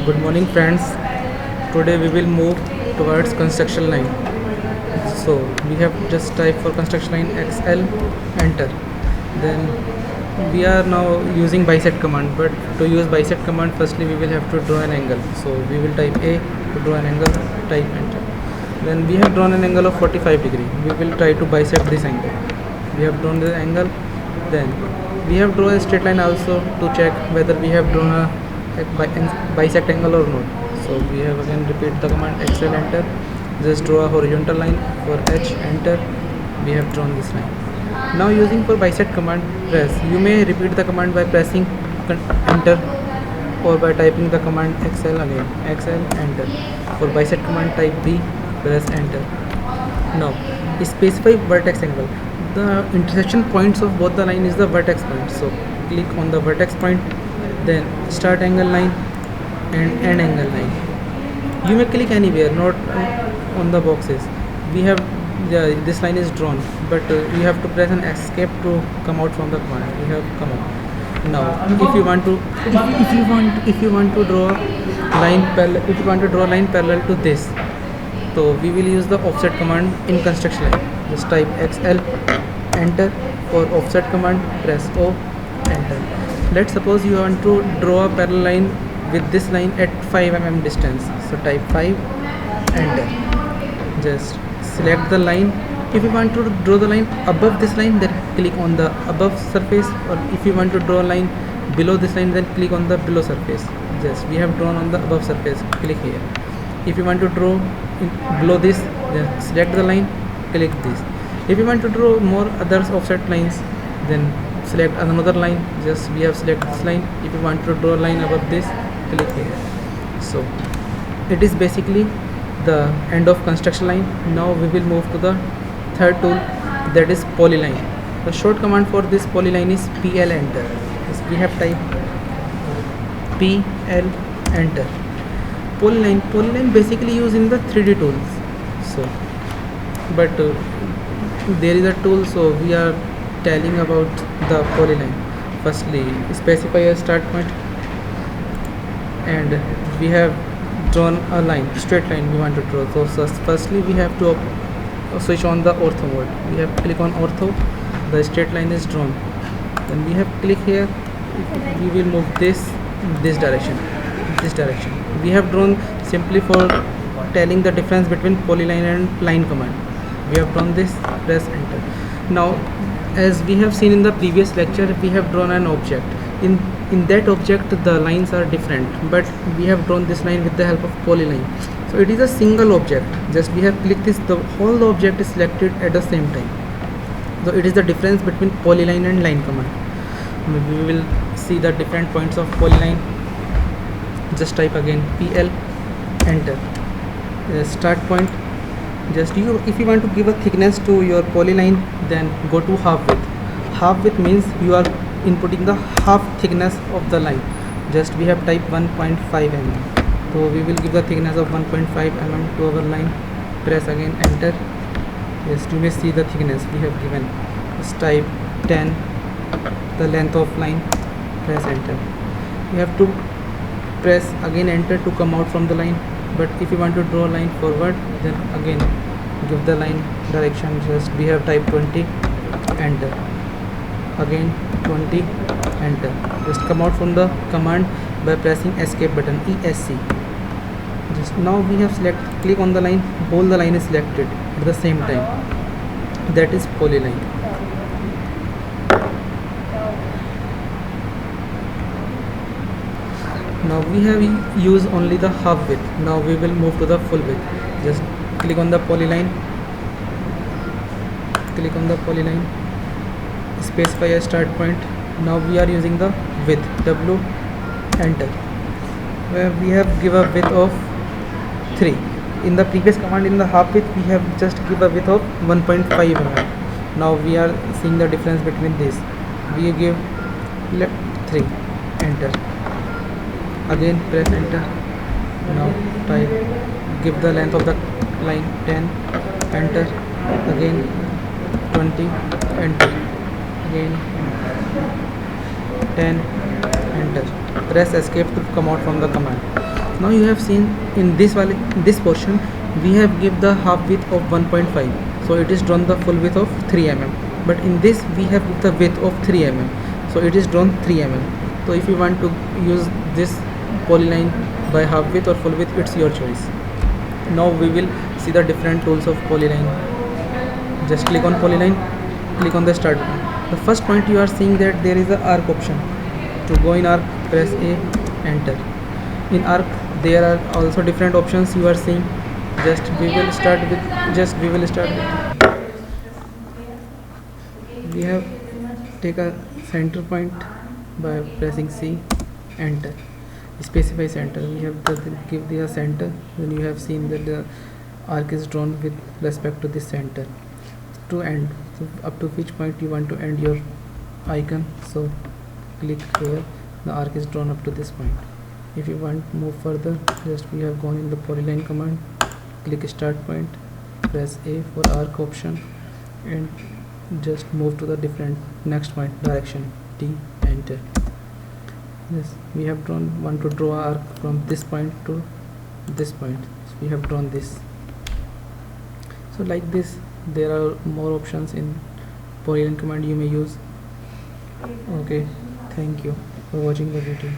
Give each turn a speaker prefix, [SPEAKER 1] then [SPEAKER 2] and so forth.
[SPEAKER 1] Good morning, friends. Today we will move towards construction line. So we have just type for construction line XL, enter. Then we are now using bisect command, but to use bisect command, firstly we will have to draw an angle. So we will type A to draw an angle, type enter. Then we have drawn an angle of 45 degree. We will try to bisect this angle. We have drawn the angle. Then we have drawn a straight line also to check whether we have drawn a bisect angle or not. So we have again repeat the command XL, enter. Just draw a horizontal line for H, enter. We have drawn this line. Now using for bisect command, press. You may repeat the command by pressing enter or by typing the command XL again. XL, enter. For bisect command, type B, press enter. Now specify vertex angle. The intersection points of both the line is the vertex point. So click on the vertex point, then start angle line and end angle line. You may click anywhere, not on the boxes. We have this line is drawn, but you have to press an escape to come out from the command. We have come out. Now, if you want to draw line parallel, if you want to draw line parallel to this, so we will use the offset command in construction line. Just type XL, enter. For offset command, press O, enter. Let's suppose you want to draw a parallel line with this line at 5 mm distance. So type 5, enter. Just select the line. If you want to draw the line above this line, then click on the above surface, or if you want to draw a line below this line, then click on the below surface. Just we have drawn on the above surface, click here. If you want to draw below this, then select the line, click this. If you want to draw more others offset lines, then select another line. Just we have selected this line. If you want to draw a line above this, click here. So it is basically the end of construction line. Now we will move to the third tool, that is polyline. The short command for this polyline is PL, enter. Yes, we have typed PL, enter. Polyline basically used in the 3D tools. So but there is a tool, so we are telling about the polyline. Firstly, specify a start point, and we have drawn a line, straight line we want to draw. So firstly we have to switch on the ortho mode. We have click on ortho, the straight line is drawn. Then we have click here. We will move this direction. We have drawn simply for telling the difference between polyline and line command. We have drawn this, press enter. Now as we have seen in the previous lecture, we have drawn an object. In that object the lines are different, but we have drawn this line with the help of polyline. So it is a single object. Just we have clicked this, the whole object is selected at the same time. So it is the difference between polyline and line command. We will see the different points of polyline. Just type again PL, enter. Start point. Just if you want to give a thickness to your polyline, then go to half width. Half width means you are inputting the half thickness of the line. Just we have typed 1.5 mm. So we will give the thickness of 1.5 mm to our line. Press again enter. Yes, you may see the thickness we have given. Just type 10, the length of line. Press enter. You have to press again enter to come out from the line. But if you want to draw a line forward, then again give the line direction. Just we have typed 20, enter. Again 20, enter. Just come out from the command by pressing escape button, ESC. Just now we have click on the line, whole the line is selected at the same time. That is polyline. Now we have used only the half width. Now we will move to the full width. Just click on the polyline. Click on the polyline. Specify a start point. Now we are using the width, W, enter. Where we have give a width of 3. In the previous command, in the half width, we have just give a width of 1.5 mm. Now we are seeing the difference between this. We give 3, enter. Again press enter. Now type, give the length of the line 10, enter. Again 20, enter. Again 10, enter. Press escape to come out from the command. Now you have seen in this portion we have give the half width of 1.5, so it is drawn the full width of 3 mm, but in this we have the width of 3 mm, so it is drawn 3 mm. So if you want to use this polyline by half width or full width, it's your choice. Now we will see the different tools of polyline. Just click on polyline, click on the start button. The first point you are seeing that there is a arc option. To go in arc, press A, enter. In arc there are also different options you are seeing. We will start with we have take a center point by pressing C, enter. Specify center, we have to give the center. Then you have seen that the arc is drawn with respect to this center. To end, so up to which point you want to end your icon, so click here, the arc is drawn up to this point. If you want to move further, just we have gone in the polyline command, click start point, press A for arc option, and just move to the different next point direction, T, enter. Yes, we have want to draw arc from this point to this point, so we have drawn this. So like this, there are more options in polyline command you may use. Okay, thank you for watching the video.